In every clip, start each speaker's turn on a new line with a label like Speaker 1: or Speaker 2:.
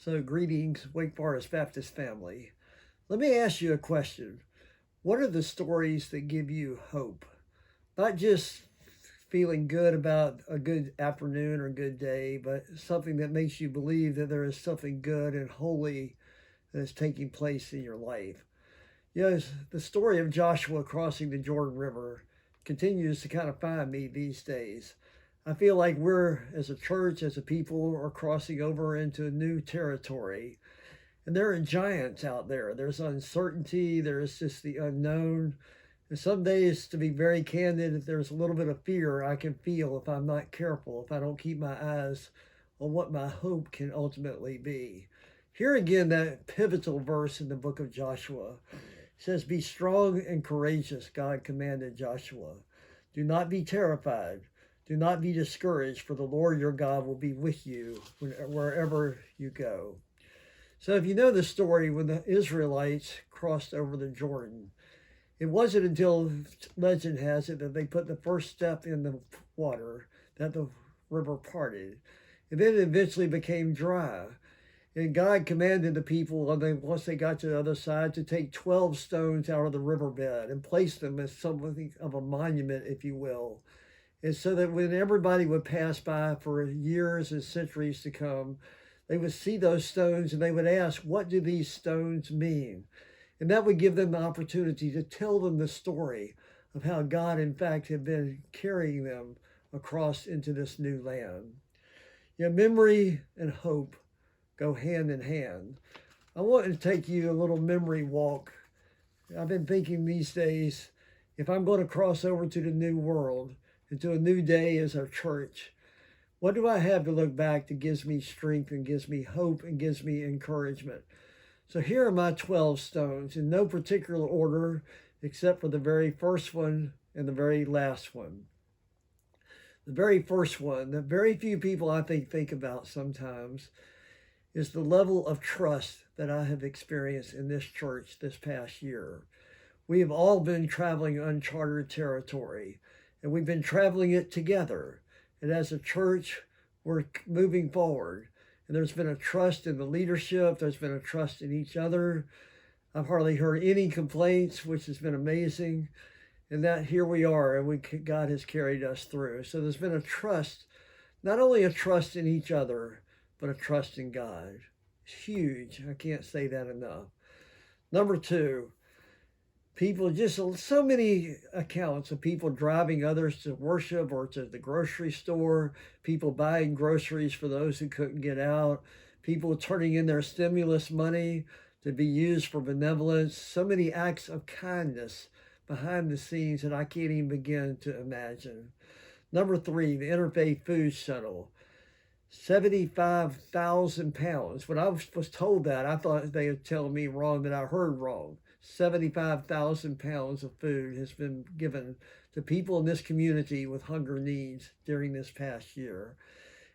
Speaker 1: So, greetings, Wake Forest Baptist family. Let me ask you a question. What are the stories that give you hope? Not just feeling good about a good afternoon or good day, but something that makes you believe that there is something good and holy that is taking place in your life. Yes, the story of Joshua crossing the Jordan River continues to kind of find me these days. I feel like we're, as a church, as a people, are crossing over into a new territory. And there are giants out there. There's uncertainty, there's just the unknown. And some days, to be very candid, there's a little bit of fear I can feel if I'm not careful, if I don't keep my eyes on what my hope can ultimately be. Here again, that pivotal verse in the book of Joshua says, "Be strong and courageous," God commanded Joshua. "Do not be terrified. Do not be discouraged, for the Lord your God will be with you wherever you go." So, if you know the story, when the Israelites crossed over the Jordan, it wasn't until legend has it that they put the first step in the water that the river parted. And then it eventually became dry. And God commanded the people, once they got to the other side, to take 12 stones out of the riverbed and place them as something of a monument, if you will. And so that when everybody would pass by for years and centuries to come, they would see those stones and they would ask, what do these stones mean? And that would give them the opportunity to tell them the story of how God, in fact, had been carrying them across into this new land. Memory and hope go hand in hand. I want to take you a little memory walk. I've been thinking these days, if I'm going to cross over to the new world, into a new day as our church, what do I have to look back that gives me strength and gives me hope and gives me encouragement? So here are my 12 stones in no particular order, except for the very first one and the very last one. The very first one that very few people I think about sometimes is the level of trust that I have experienced in this church this past year. We have all been traveling uncharted territory, and we've been traveling it together. And as a church, we're moving forward. And there's been a trust in the leadership. There's been a trust in each other. I've hardly heard any complaints, which has been amazing. And that here we are, and God has carried us through. So there's been a trust, not only a trust in each other, but a trust in God. It's huge. I can't say that enough. Number two, people, just so many accounts of people driving others to worship or to the grocery store, people buying groceries for those who couldn't get out, people turning in their stimulus money to be used for benevolence, so many acts of kindness behind the scenes that I can't even begin to imagine. Number three, the Interfaith Food Shuttle. 75,000 pounds. When I was told that, I thought they were telling me wrong, that I heard wrong. 75,000 pounds of food has been given to people in this community with hunger needs during this past year.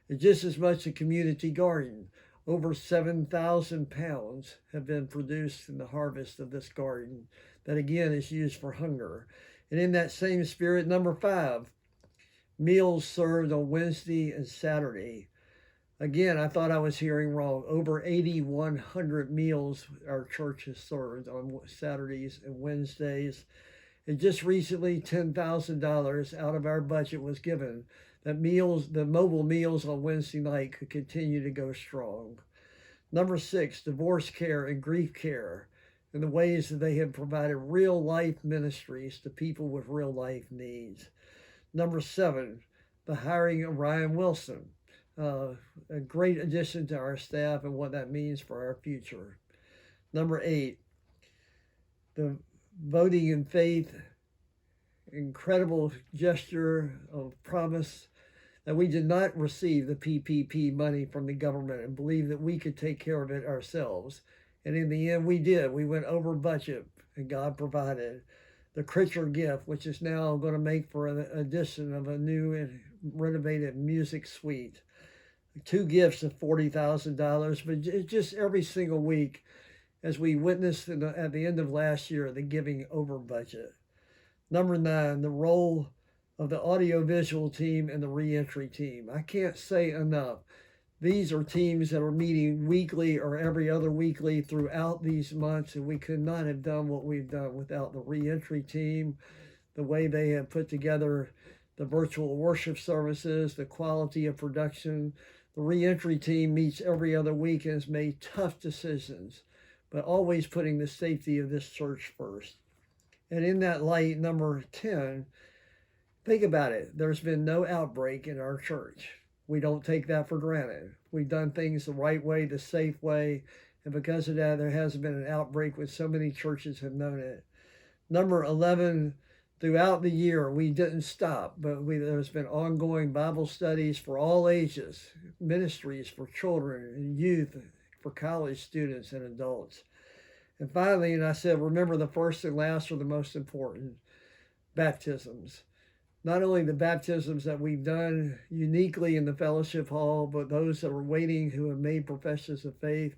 Speaker 1: And just as much a community garden. Over 7,000 pounds have been produced in the harvest of this garden that again is used for hunger. And in that same spirit, number five, meals served on Wednesday and Saturday. Again, I thought I was hearing wrong. Over 8,100 meals our church has served on Saturdays and Wednesdays. And just recently, $10,000 out of our budget was given that the mobile meals on Wednesday night could continue to go strong. Number six, divorce care and grief care, and the ways that they have provided real life ministries to people with real life needs. Number seven, the hiring of Ryan Wilson. A great addition to our staff and what that means for our future. Number eight, the voting in faith, incredible gesture of promise that we did not receive the PPP money from the government and believe that we could take care of it ourselves. And in the end, we did. We went over budget, and God provided. The Critcher gift, which is now going to make for an addition of a new and renovated music suite. Two gifts of $40,000, but just every single week, as we witnessed at the end of last year, the giving over budget. Number nine, the role of the audiovisual team and the reentry team. I can't say enough. These are teams that are meeting weekly or every other weekly throughout these months, and we could not have done what we've done without the reentry team, the way they have put together the virtual worship services, the quality of production. The reentry team meets every other week and has made tough decisions, but always putting the safety of this church first. And in that light, number 10, think about it. There's been no outbreak in our church. We don't take that for granted. We've done things the right way, the safe way, and because of that, there hasn't been an outbreak when so many churches have known it. Number 11, throughout the year, we didn't stop, but there's been ongoing Bible studies for all ages, ministries for children and youth, for college students and adults. And finally, and I said, remember the first and last are the most important, baptisms. Not only the baptisms that we've done uniquely in the fellowship hall, but those that are waiting who have made professions of faith,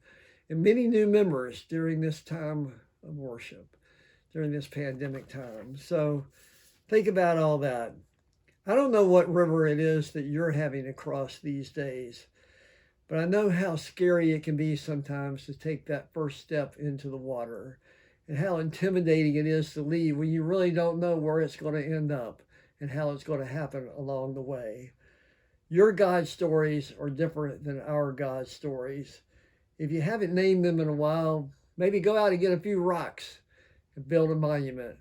Speaker 1: and many new members during this time of worship, during this pandemic time. So think about all that. I don't know what river it is that you're having to cross these days, but I know how scary it can be sometimes to take that first step into the water and how intimidating it is to leave when you really don't know where it's going to end up and how it's going to happen along the way. Your God stories are different than our God stories. If you haven't named them in a while, maybe go out and get a few rocks and build a monument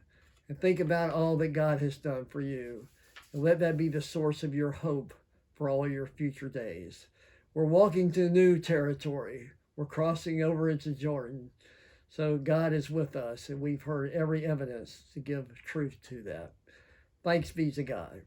Speaker 1: and think about all that God has done for you. And let that be the source of your hope for all your future days. We're walking to new territory. We're crossing over into Jordan. So God is with us, and we've heard every evidence to give truth to that. Thanks be to God.